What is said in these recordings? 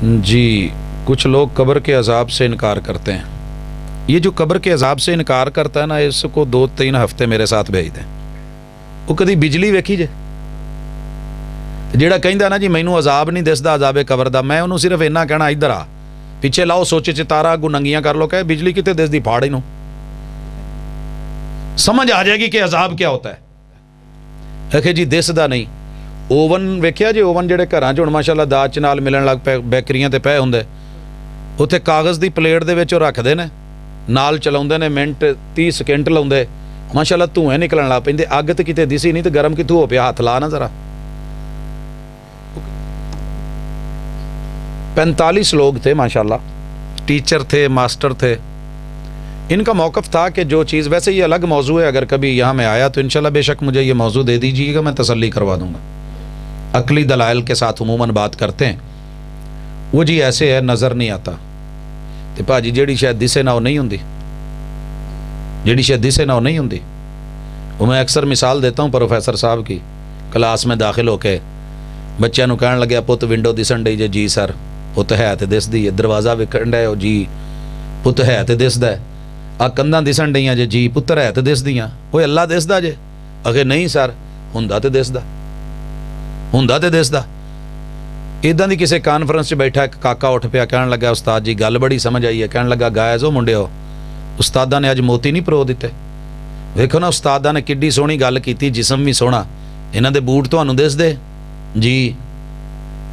جی کچھ لوگ قبر کے عذاب سے انکار کرتے ہیں. یہ جو قبر کے عذاب سے انکار کرتا ہے نا، اس کو 2-3 ہفتے میرے ساتھ بھیج دیں. وہ کدی بجلی ویکھی جے؟ جیڑا کہندا نا جی مینوں عذاب نہیں دسدا عذاب قبر دا، میں انہوں صرف اینا کہنا ادھر آ پیچھے لاؤ سوچے چتارا اگوں ننگیاں کر لو، کہ بجلی کتے دسدی پھاڑ نو، سمجھ آ جائے گی کہ عذاب کیا ہوتا ہے. کہ جی دسدا نہیں. اوون ویکھیا جی؟ اوون جڑے گھراں چ ہن ماشاءاللہ داج نال ملن لگ پے، بیکریاں تے پے ہوندے، اوتھے کاغذ دی پلیٹ دے وچ رکھدے نے، نال چلاوندے نے، منٹ 30 سیکنڈ لاوندے، ماشاءاللہ دھوئیں نکلن لگ پیندے. اگ تے کتے دسی نہیں تے گرم کتھوں ہو پیا؟ ہاتھ لا نا ذرا. 45 لوگ تھے ماشاءاللہ، ٹیچر تھے، ماسٹر تھے. ان کا موقف تھا کہ جو چیز، ویسے یہ الگ موضوع ہے، اگر کبھی یہاں میں آیا تو انشاءاللہ بے شک مجھے یہ موضوع دے دیجیے گا، میں تسلی کروا دوں گا. عقلی دلائل کے ساتھ عموماً بات کرتے ہیں. وہ جی ایسے ہے، نظر نہیں آتا. تو پا جی جیڑی شاید دسے نہ وہ نہیں ہوندی، جیڑی شاید دسے نہ وہ نہیں ہوندی. وہ میں اکثر مثال دیتا ہوں پروفیسر صاحب کی. کلاس میں داخل ہو کے بچیاں نو کہن لگیا پت ونڈو دسن ڈئی جے؟ جی سر. پت ہے تے دسدی ہے. دروازہ وکھن ڈے ہو؟ جی. پت ہے تے دسدا ہے. آ کندھاں دسن ڈیاں جے؟ جی. پتر ہے تے دسدیاں. اوے اللہ دسدا جے؟ اگے نہیں سر، ہوندا تے دسدا، ہوندا تے دسدا. اداں دی کسے کانفرنس چ بیٹھا ایک کاکا اٹھ پیا، کہن لگا استاد جی گل بڑی سمجھ آئی ہے. کہن لگا گائز ہو منڈیو، استاداں نے اج موتی نہیں پرو دیتے. ویکھو نا استاداں نے کڈی سونی گل کیتی، جسم بھی سونا. انہاں دے بوٹ تانوں دس دے؟ جی.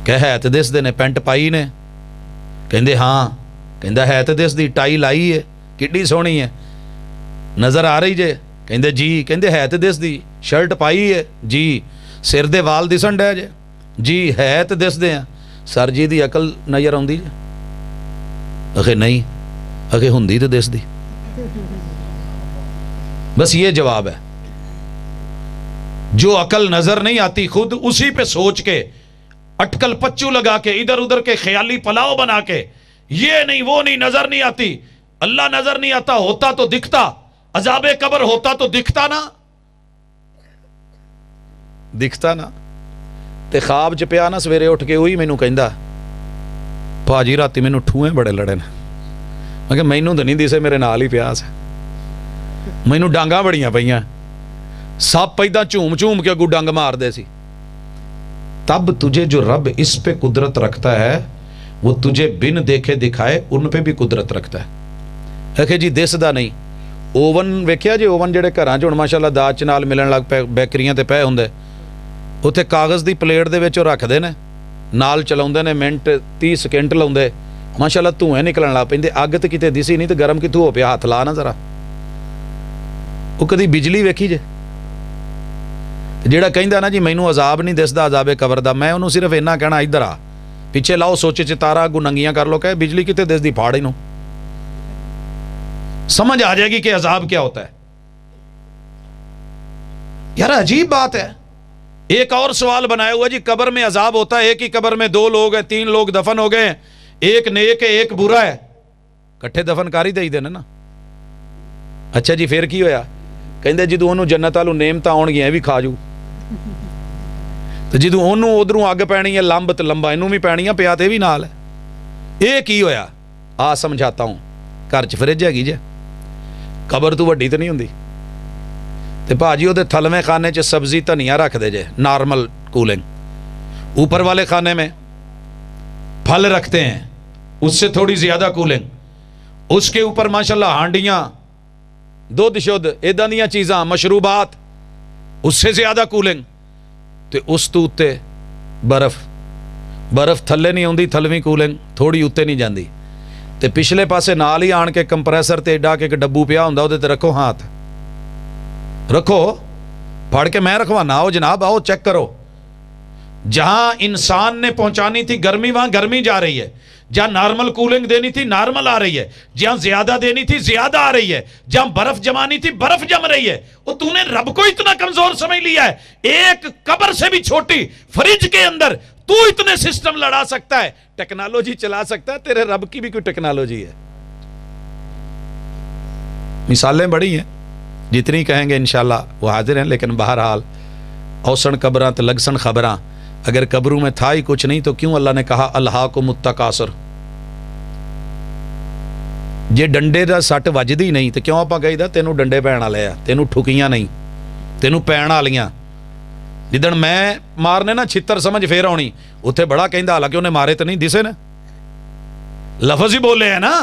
کہ ہے تے دس دے نے؟ پینٹ پائی نے؟ کہندے ہاں. کہندا ہے تے دس دی؟ ٹائی لائی ہے، کڈی سونی ہے، نظر آ رہی جے؟ کہندے جی. کہندے ہے تے دس دی؟ شرٹ پائی ہے؟ جی. سر دے وال دسن ڈے جے؟ جی. ہے تے دس دے ہیں. سر جی دی عقل نظر آندی جے؟ اگے نہیں. اگے ہوندی تے دس دی. بس یہ جواب ہے. جو عقل نظر نہیں آتی خود اسی پہ سوچ کے اٹکل پچو لگا کے ادھر ادھر کے خیالی پلاؤ بنا کے، یہ نہیں وہ نہیں، نظر نہیں آتی. اللہ نظر نہیں آتا، ہوتا تو دکھتا. عذاب قبر ہوتا تو دکھتا نا، دکھتا نا. تے خواب چ پیا نا سویرے اٹھ کے وہی مینوں کہندا پا جی راتی مینوں ٹھوئیں بڑے لڑے نا. میں کہ مینوں تو نہیں دسے، میرے نال ہی پیا سے، مینوں ڈانگاں بڑیاں پئیاں، سپ پیدا چوم چوم کے اگوں ڈنگ مار دے سی. تب تجھے جو رب اس پہ قدرت رکھتا ہے وہ تجھے بن دیکھے دکھائے ان پہ بھی قدرت رکھتا ہے. کہ جی دسدا نہیں. اوون ویکھیا جی؟ اوون جڑے گھراں چ ہن ماشاءاللہ داج نال ملن لگ پے، بیکریاں تے پے ہوندے، اوتھے کاغذ دی پلیٹ دے وچ رکھدے نے، نال چلاوندے نے، منٹ 30 سیکنڈ لاوندے، ماشاءاللہ دھوئیں نکلن لگ پیندے. اگ تے کتے دسی نہیں تے گرم کتھوں ہو پیا؟ ہاتھ لا نا ذرا. وہ کدی بجلی ویکھی جے؟ جیڑا کہندا نا جی مینوں عذاب نہیں دسدا عذاب قبر دا، میں انہوں صرف اینا کہنا ادھر آ پیچھے لاؤ سوچے چتارا اگوں ننگیاں کر لو، کہ بجلی کتے دسدی پھاڑ نو، سمجھ آ جائے گی کہ عذاب کیا ہوتا ہے. یار عجیب بات ہے. ایک اور سوال بنایا ہوا جی قبر میں عذاب ہوتا ہے، ایک ہی قبر میں 2 لوگ ہیں، 3 لوگ دفن ہو گئے ہیں، ایک نیک ہے ایک برا ہے، کٹھے دفن کاری دے دینا نا. اچھا جی پھر کی ہویا؟ کہندے جدوں انہوں جنت والوں نعمتاں آن گیاں بھی کھا جو، تو جدوں انہوں ادھروں اگ پینی ہے لمب تے لمبا انہوں بھی پینیاں، پیا تے بھی نال ہے. یہ کی ہویا؟ آ سمجھاتا ہوں. گھر چ فریج ہے گی جے، قبر تو وڈی تو نہیں ہوندی. تے بھاجی وہ تھلویں خانے چ سبزی دھنیا رکھ دے جے، نارمل کولنگ. اوپر والے خانے میں پھل رکھتے ہیں، اس سے تھوڑی زیادہ کولنگ. اس کے اوپر ماشاءاللہ ہانڈیاں، دودھ شدھ ایداں دیاں چیزاں، مشروبات، اس سے زیادہ کولنگ. تے اس تو اتے برف، برف تھلے نہیں ہوندی، تھلویں کولنگ تھوڑی اتے نہیں جاندی. تے پچھلے پاسے نال ہی آن کے کمپریسر تے ایڈا کے ایک ڈبو پیا ہوندا، اودے تے رکھو ہاتھ، رکھو پھڑ کے میں رکھوانا. آؤ جناب آؤ چیک کرو. جہاں انسان نے پہنچانی تھی گرمی وہاں گرمی جا رہی ہے، جہاں نارمل کولنگ دینی تھی نارمل آ رہی ہے، جہاں زیادہ دینی تھی زیادہ آ رہی ہے، جہاں برف جمانی تھی برف جم رہی ہے. وہ تو نے رب کو اتنا کمزور سمجھ لیا ہے. ایک قبر سے بھی چھوٹی فریج کے اندر تو اتنے سسٹم لڑا سکتا ہے، ٹیکنالوجی چلا سکتا ہے. تیرے رب کی بھی کوئی ٹیکنالوجی ہے. مثالیں بڑی ہیں، جتنی کہیں گے انشاءاللہ وہ حاضر ہیں. لیکن بہرحال اوسن قبراں تے لگسن خبراں، اگر قبروں میں تھا ہی کچھ نہیں تو کیوں اللہ نے کہا الہاکم التکاثر؟ جے ڈنڈے دا سٹ وجدی نہیں تو کیوں آپ کہی دا تینوں ڈنڈے پین والے آ، تینوں ٹھکیاں نہیں، تینوں پین والیاں۔ جدن میں مارنے نا چھتر سمجھ پھر آنی، اتنے بڑا کہندا حالانکہ انہیں مارے تو نہیں دسے نا، لفظ ہی بولے ہیں نا،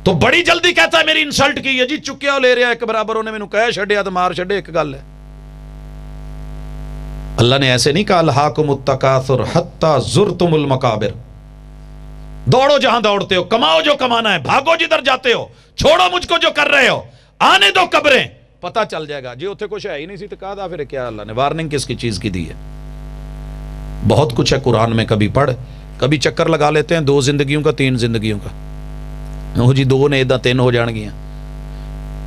تو بڑی جلدی کہتا ہے میری انسلٹ کی ہے جی، چکیا لے رہا ایک برابر، انہیں میں نے کہہ چھڑیا تو مار چھڑے، ایک گل ہے۔ اللہ نے ایسے نہیں کہا الہاکم التکاثر حتی زرتم المقابر، دوڑو جہاں دوڑتے ہو، کماؤ جو کمانا ہے، بھاگو جدھر جاتے ہو، چھوڑو مجھ کو جو کر رہے ہو، آنے دو قبریں، پتہ چل جائے گا۔ جی اتنے کچھ ہے ہی نہیں سی تو کہا تھا پھر کیا اللہ نے وارننگ کس کی چیز کی دی ہے؟ بہت کچھ ہے قرآن میں، کبھی پڑھ، کبھی چکر لگا لیتے ہیں 2 زندگیوں کا 3 زندگیوں کا، وہ جی 2 نے ادھا 3 ہو جان گیا،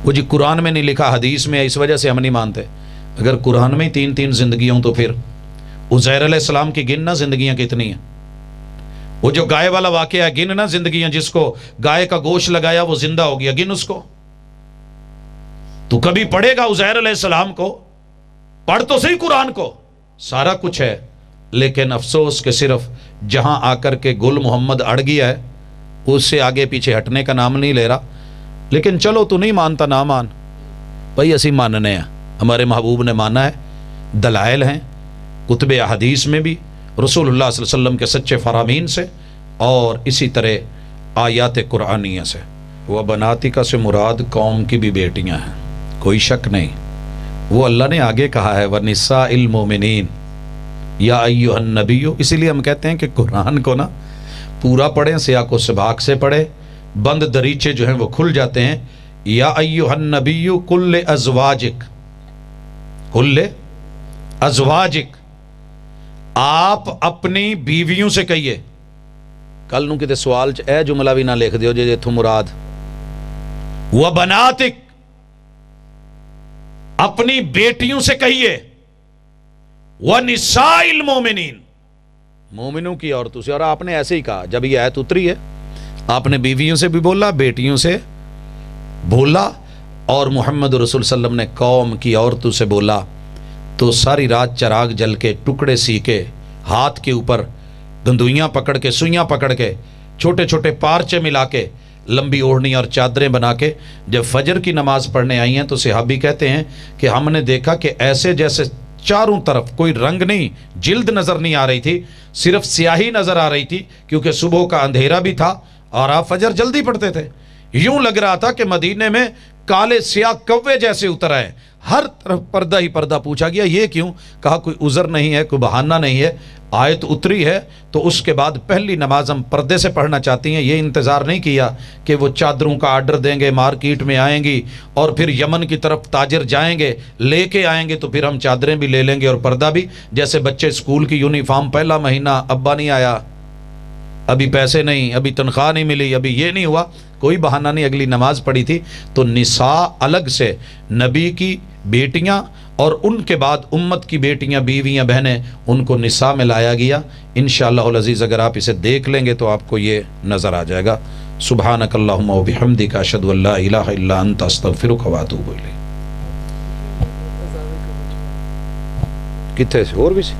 وہ جی قرآن میں نہیں لکھا، حدیث میں ہے، اس وجہ سے ہم نہیں مانتے۔ اگر قرآن میں 3 زندگیوں تو پھر عزیر علیہ السلام کی گننا زندگیاں کتنی ہیں؟ وہ جو گائے والا واقعہ ہے، گننا زندگیاں، جس کو گائے کا گوشت لگایا وہ زندہ ہو گیا، گن اس کو۔ تو کبھی پڑھے گا عزیر علیہ السلام کو؟ پڑھ تو صحیح قرآن کو، سارا کچھ ہے، لیکن افسوس کہ صرف جہاں آ کر کے گل محمد اڑ گیا ہے، اس سے آگے پیچھے ہٹنے کا نام نہیں لے رہا۔ لیکن چلو تو نہیں مانتا، نہ مان بھائی، اسی ماننے ہیں، ہمارے محبوب نے مانا ہے، دلائل ہیں کتب احادیث میں بھی، رسول اللہ صلی اللہ علیہ وسلم کے سچے فرامین سے، اور اسی طرح آیات قرآنیہ سے۔ وہ بناتکا سے مراد قوم کی بھی بیٹیاں ہیں، کوئی شک نہیں۔ وہ اللہ نے آگے کہا ہے وَنِسَاءِ الْمُؤْمِنِينَ یا ایھا النبی، اسی لیے ہم کہتے ہیں کہ قرآن کو نا پورا پڑھیں، سیاق و سباق سے پڑھیں، بند دریچے جو ہیں وہ کھل جاتے ہیں۔ یا ایھا النبی کل ازواجک، کل ازواجک، آپ اپنی بیویوں سے کہیے، کل نو کتے سوال اے جملہ بھی نہ لکھ دیو جے اتھوں مراد وَبَنَاتِک، اپنی بیٹیوں سے کہیے، وَنِسَاءِ الْمُؤْمِنِينَ، مومنوں کی عورتوں سے۔ اور آپ نے ایسے ہی کہا، جب یہ آیت اتری ہے آپ نے بیویوں سے بھی بولا، بیٹیوں سے بولا، اور محمد رسول صلی اللہ علیہ وسلم نے قوم کی عورتوں سے بولا۔ تو ساری رات چراغ جل کے، ٹکڑے سی کے، ہاتھ کے اوپر گندویاں پکڑ کے، سوئیاں پکڑ کے، چھوٹے چھوٹے پارچے ملا کے، لمبی اوڑھنی اور چادریں بنا کے جب فجر کی نماز پڑھنے آئی ہیں تو صحابی کہتے ہیں کہ ہم نے دیکھا کہ ایسے جیسے چاروں طرف کوئی رنگ نہیں، جلد نظر نہیں آ رہی تھی، صرف سیاہی نظر آ رہی تھی، کیونکہ صبح کا اندھیرا بھی تھا اور آپ فجر جلدی پڑھتے تھے۔ یوں لگ رہا تھا کہ مدینے میں کالے سیاہ کوے جیسے اتر آئے، ہر طرف پردہ ہی پردہ۔ پوچھا گیا یہ کیوں؟ کہا کوئی عذر نہیں ہے، کوئی بہانہ نہیں ہے، آیت اتری ہے تو اس کے بعد پہلی نماز ہم پردے سے پڑھنا چاہتی ہیں۔ یہ انتظار نہیں کیا کہ وہ چادروں کا آرڈر دیں گے، مارکیٹ میں آئیں گی اور پھر یمن کی طرف تاجر جائیں گے، لے کے آئیں گے تو پھر ہم چادریں بھی لے لیں گے اور پردہ بھی۔ جیسے بچے اسکول کی یونیفارم، پہلا مہینہ ابا نہیں آیا، ابھی پیسے نہیں، ابھی تنخواہ نہیں ملی، ابھی یہ نہیں ہوا، کوئی بہانہ نہیں، اگلی نماز پڑھی تھی۔ تو نساء الگ سے نبی کی بیٹیاں اور ان کے بعد امت کی بیٹیاں، بیویاں، بہنیں، ان کو نساء میں لایا گیا۔ انشاءاللہ العزیز اگر آپ اسے دیکھ لیں گے تو آپ کو یہ نظر آ جائے گا۔ سبحانک اللہم و بحمدک، اشہد ان لا الہ الا انت، استغفرک و اتوب الیک۔ کتنے سے اور بھی سے